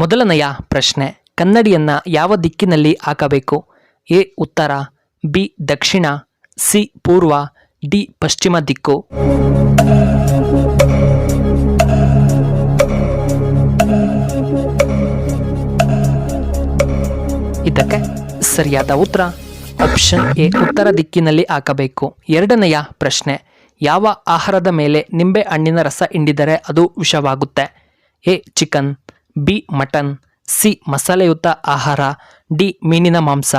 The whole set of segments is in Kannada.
ಮೊದಲನೆಯ ಪ್ರಶ್ನೆ, ಕನ್ನಡಿಯನ್ನು ಯಾವ ದಿಕ್ಕಿನಲ್ಲಿ ಹಾಕಬೇಕು? ಎ ಉತ್ತರ, ಬಿ ದಕ್ಷಿಣ, ಸಿ ಪೂರ್ವ, ಡಿ ಪಶ್ಚಿಮ ದಿಕ್ಕು. ಇದಕ್ಕೆ ಸರಿಯಾದ ಉತ್ತರ ಆಪ್ಷನ್ ಎ, ಉತ್ತರ ದಿಕ್ಕಿನಲ್ಲಿ ಹಾಕಬೇಕು. ಎರಡನೆಯ ಪ್ರಶ್ನೆ, ಯಾವ ಆಹಾರದ ಮೇಲೆ ನಿಂಬೆ ಹಣ್ಣಿನ ರಸ ಹಿಂಡಿದರೆ ಅದು ವಿಷವಾಗುತ್ತೆ? A chicken, B mutton, C ಮಸಾಲೆಯುಕ್ತ ಆಹಾರ, ಡಿ ಮೀನಿನ ಮಾಂಸ.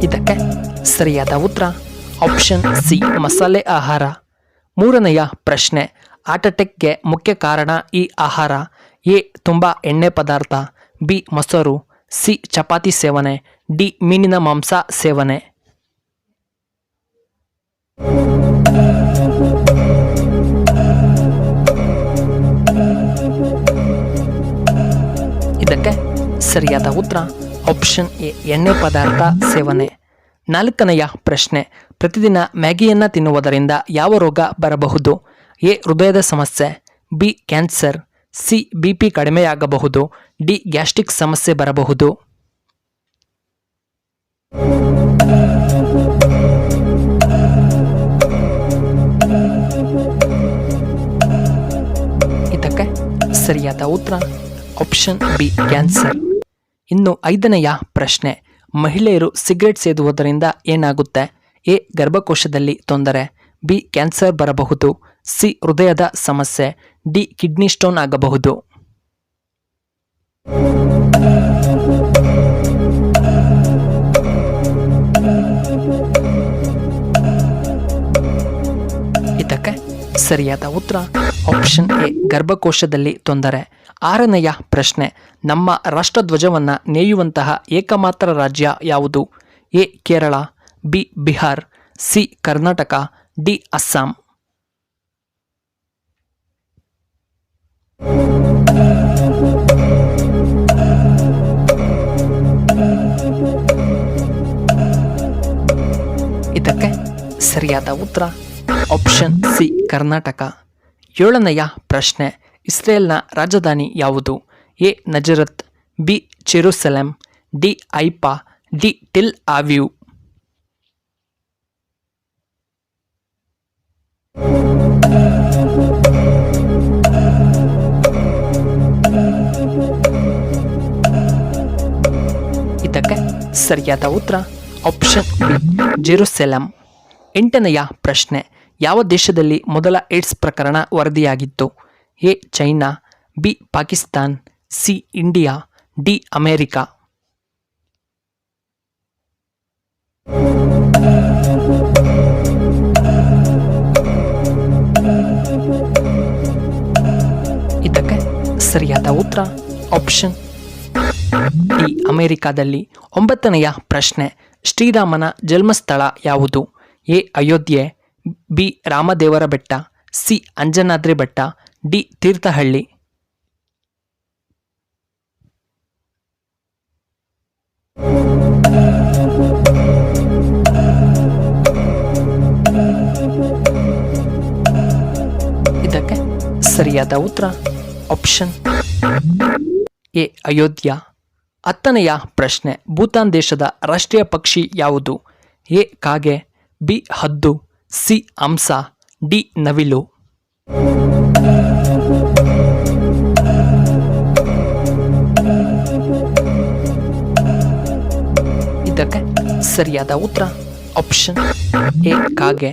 ಇದಕ್ಕೆ ಸರಿಯಾದ ಉತ್ತರ ಆಪ್ಷನ್ ಸಿ, ಮಸಾಲೆ ಆಹಾರ. ಮೂರನೆಯ ಪ್ರಶ್ನೆ, ಹಾರ್ಟ್ ಅಟ್ಯಾಕ್ಗೆ ಮುಖ್ಯ ಕಾರಣ ಈ ಆಹಾರ? ಎ ತುಂಬ ಎಣ್ಣೆ ಪದಾರ್ಥ, ಬಿ ಮೊಸರು, ಸಿ ಚಪಾತಿ ಸೇವನೆ, ಡಿ ಮೀನಿನ ಮಾಂಸ ಸೇವನೆ. ಇದಕ್ಕೆ ಸರಿಯಾದ ಉತ್ತರ ಆಪ್ಷನ್ ಎ, ಎಣ್ಣೆ ಪದಾರ್ಥ ಸೇವನೆ. ನಾಲ್ಕನೆಯ ಪ್ರಶ್ನೆ, ಪ್ರತಿದಿನ ಮ್ಯಾಗಿಯನ್ನು ತಿನ್ನುವುದರಿಂದ ಯಾವ ರೋಗ ಬರಬಹುದು? ಎ ಹೃದಯದ ಸಮಸ್ಯೆ, ಬಿ ಕ್ಯಾನ್ಸರ್, ಸಿ ಬಿಪಿ ಕಡಿಮೆಯಾಗಬಹುದು, ಡಿ ಗ್ಯಾಸ್ಟ್ರಿಕ್ ಸಮಸ್ಯೆ ಬರಬಹುದು. ಇದಕ್ಕೆ ಸರಿಯಾದ ಉತ್ತರ ಆಪ್ಷನ್ ಬಿ, ಕ್ಯಾನ್ಸರ್. ಇನ್ನು ಐದನೆಯ ಪ್ರಶ್ನೆ, ಮಹಿಳೆಯರು ಸಿಗರೆಟ್ ಸೇದುವುದರಿಂದ ಏನಾಗುತ್ತೆ? ಎ ಗರ್ಭಕೋಶದಲ್ಲಿ ತೊಂದರೆ, ಬಿ ಕ್ಯಾನ್ಸರ್ ಬರಬಹುದು, ಸಿ ಹೃದಯದ ಸಮಸ್ಯೆ, ಡಿ ಕಿಡ್ನಿ ಸ್ಟೋನ್ ಆಗಬಹುದು. ಇದಕ್ಕೆ ಸರಿಯಾದ ಉತ್ತರ ಆಪ್ಷನ್ ಎ, ಗರ್ಭಕೋಶದಲ್ಲಿ ತೊಂದರೆ. ಆರನೆಯ ಪ್ರಶ್ನೆ, ನಮ್ಮ ರಾಷ್ಟ್ರಧ್ವಜವನ್ನು ನೇಯುವಂತಹ ಏಕಮಾತ್ರ ರಾಜ್ಯ ಯಾವುದು? A Kerala, B Bihar, C Karnataka, D Assam. ಇದಕ್ಕೆ ಸರಿಯಾದ ಉತ್ತರ ಆಪ್ಷನ್ ಸಿ, ಕರ್ನಾಟಕ. ಏಳನೆಯ ಪ್ರಶ್ನೆ, ಇಸ್ರೇಲ್ನ ರಾಜಧಾನಿ ಯಾವುದು? A Nazareth, B Jerusalem, D Haifa, D Tel Aviv. ಇದಕ್ಕೆ ಸರಿಯಾದ ಉತ್ತರ ಆಪ್ಷನ್ ಬಿ, ಜೆರುಸಲೆಂ. ಎಂಟನೆಯ ಪ್ರಶ್ನೆ, ಯಾವ ದೇಶದಲ್ಲಿ ಮೊದಲ ಏಡ್ಸ್ ಪ್ರಕರಣ ವರದಿಯಾಗಿತ್ತು? A China, B Pakistan, C India, D America. ಇದಕ್ಕೆ ಸರಿಯಾದ ಉತ್ತರ ಆಪ್ಷನ್ ಡಿ, ಅಮೆರಿಕಾದಲ್ಲಿ. ಒಂಬತ್ತನೆಯ ಪ್ರಶ್ನೆ, ಶ್ರೀರಾಮನ ಜನ್ಮಸ್ಥಳ ಯಾವುದು? ಎ ಅಯೋಧ್ಯೆ, ಬಿ ರಾಮದೇವರ ಬೆಟ್ಟ, ಸಿ ಅಂಜನಾದ್ರಿ ಬೆಟ್ಟ, ಡಿ ತೀರ್ಥಹಳ್ಳಿ. ಇದಕ್ಕೆ ಸರಿಯಾದ ಉತ್ತರ ಆಪ್ಷನ್ ಎ ಅಯೋಧ್ಯ. ಹತ್ತನೆಯ ಪ್ರಶ್ನೆ, ಭೂತಾನ್ ದೇಶದ ರಾಷ್ಟ್ರೀಯ ಪಕ್ಷಿ ಯಾವುದು? ಎ ಕಾಗೆ, ಬಿ ಹದ್ದು, ಸಿ ಹಂಸ, ಡಿ ನವಿಲು. ಇದಕ್ಕೆ ಸರಿಯಾದ ಉತ್ತರ ಆಪ್ಷನ್ ಎ ಕಾಗೆ.